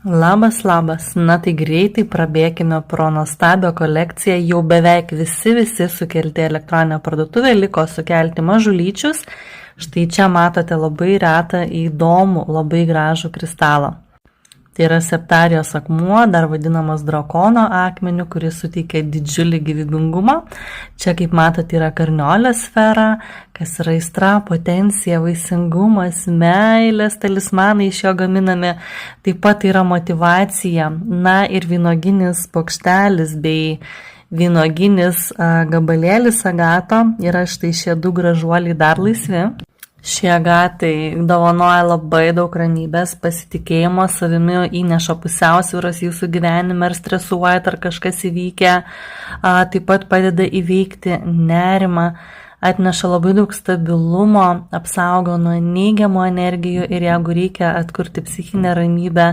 Labas, labas. Na tai greitai prabėkime pro nuostabią kolekciją. Jau beveik visi sukelti elektroninę parduotuvę liko sukelti mažulyčius. Štai čia matote labai retą, įdomų, labai gražų kristalą. Tai yra septarijos akmuo, dar vadinamas drakono akmeniu, kuris suteikia didžiulį gyvybingumą. Čia, kaip matote, yra karniolio sfera, kas yra aistra, potencija, vaisingumas, meilės, talismanai iš jo gaminami. Taip pat yra motyvacija, na ir vynuoginis bokštelis bei vynuoginis gabalėlis agato. Yra štai šie du gražuoliai dar laisvi. Šie agatai dovanoja labai daug ramybės, pasitikėjimo savimi, įneša pusiausvyros jūsų gyvenime, ar stresuojat, ar kažkas įvykę, taip pat padeda įveikti nerimą, atneša labai daug stabilumo, apsaugo nuo neigiamų energijų ir jeigu reikia atkurti psichinę ramybę,